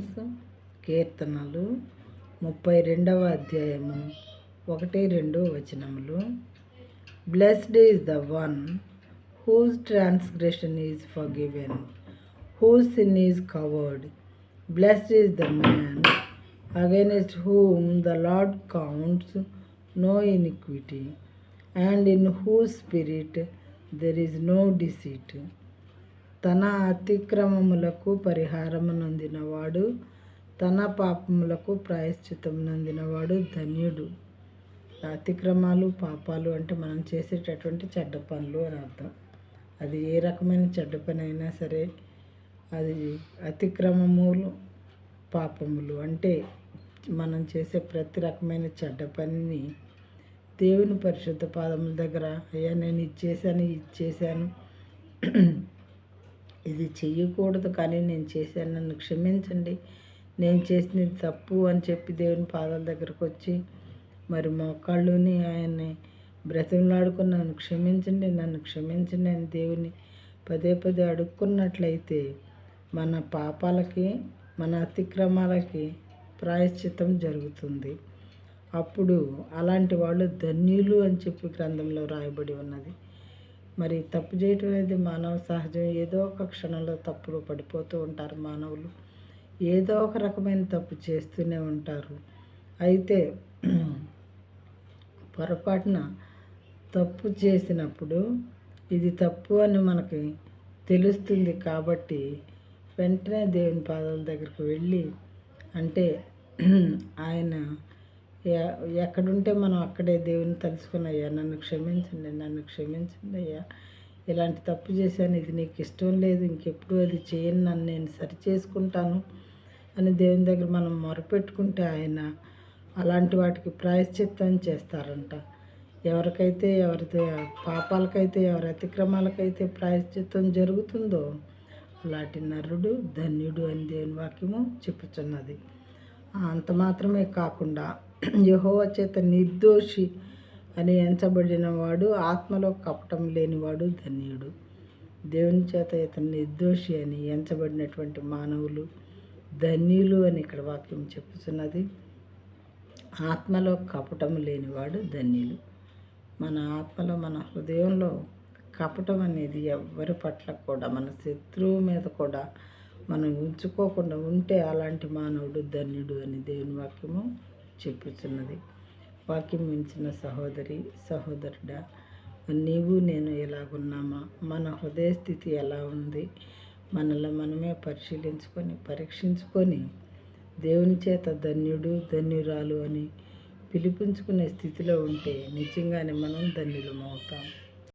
Psalms కీర్తనలు 32వ అధ్యాయము 1-2 వచనములు. Blessed is the one whose transgression is forgiven, whose sin is covered. Blessed is the man against whom the Lord counts no iniquity, and in whose spirit there is no deceit. తన అతిక్రమములకు పరిహారము నొందినవాడు, తన పాపములకు ప్రాయశ్చిత్తము నొందినవాడు ధన్యుడు. అతిక్రమాలు, పాపాలు అంటే మనం చేసేటటువంటి చెడ్డ పనులు అని అర్థం. అది ఏ రకమైన చెడ్డ పని అయినా సరే, అది అతిక్రమములు, పాపములు అంటే మనం చేసే ప్రతి రకమైన చెడ్డ పనిని దేవుని పరిశుద్ధ పాదముల దగ్గర, అయ్యా నేను ఇది చేశాను, ఇది చెయ్యకూడదు కానీ నేను చేశాను, నన్ను క్షమించండి, నేను చేసినది తప్పు అని చెప్పి దేవుని పాదాల దగ్గరకు వచ్చి మరి మోకాళ్ళుని ఆయన్ని బ్రతిమలాడుకుని నన్ను క్షమించండి అని దేవుని పదే పదే అడుక్కున్నట్లయితే మన పాపాలకి, మన అతిక్రమాలకి ప్రాయశ్చిత్తం జరుగుతుంది. అప్పుడు అలాంటి వాళ్ళు ధన్యులు అని చెప్పి గ్రంథంలో రాయబడి ఉన్నది. మరి తప్పు చేయటం అనేది మానవ సహజం. ఏదో ఒక క్షణంలో తప్పులు పడిపోతూ ఉంటారు మానవులు. ఏదో ఒక రకమైన తప్పు చేస్తూనే ఉంటారు. అయితే పొరపాటున తప్పు చేసినప్పుడు ఇది తప్పు అని మనకి తెలుస్తుంది కాబట్టి వెంటనే దేవుని పాదాల దగ్గరికి వెళ్ళి, అంటే ఆయన ఎక్కడుంటే మనం అక్కడే దేవుని తలుచుకుని, అయ్యా నన్ను క్షమించండి అయ్యా, ఇలాంటి తప్పు చేశాను, ఇది నీకు ఇష్టం లేదు, ఇంకెప్పుడు అది చేయను, నన్ను నేను సరి చేసుకుంటాను అని దేవుని దగ్గర మనం మొరపెట్టుకుంటే ఆయన అలాంటి వాటికి ప్రాయశ్చిత్తం చేస్తారంట. ఎవరికైతే ఎవరి పాపాలకైతే, ఎవరి అతిక్రమాలకైతే ప్రాయశ్చిత్తం జరుగుతుందో అలాంటి నరుడు ధన్యుడు అని దేవుని వాక్యము చెప్పుచున్నది. అంత మాత్రమే కాకుండా యెహోవా చేత నిర్దోషి అని ఎంచబడిన వాడు, ఆత్మలో కపటం లేనివాడు ధన్యుడు. దేవుని చేత ఇతను నిర్దోషి అని ఎంచబడినటువంటి మానవులు ధన్యులు అని ఇక్కడ వాక్యం చెప్పుచున్నది. ఆత్మలో కపటం లేనివాడు ధన్యులు. మన ఆత్మలో, మన హృదయంలో కపటం అనేది ఎవరి పట్ల కూడా, మన శత్రువు మీద కూడా మనం ఉంచుకోకుండా ఉంటే అలాంటి మానవుడు ధన్యుడు అని దేవుని వాక్యము చెప్పుచున్నది. వాక్యం మించిన సహోదరి, సహోదరుడా, నీవు నేను ఎలాగున్నామా, మన హృదయ స్థితి ఎలా ఉంది, మనల్ని మనమే పరీక్షించుకొని దేవుని చేత ధన్యుడు, ధన్యురాలు అని పిలిపించుకునే స్థితిలో ఉంటే నిజంగానే మనం ధన్యులం అవుతాం.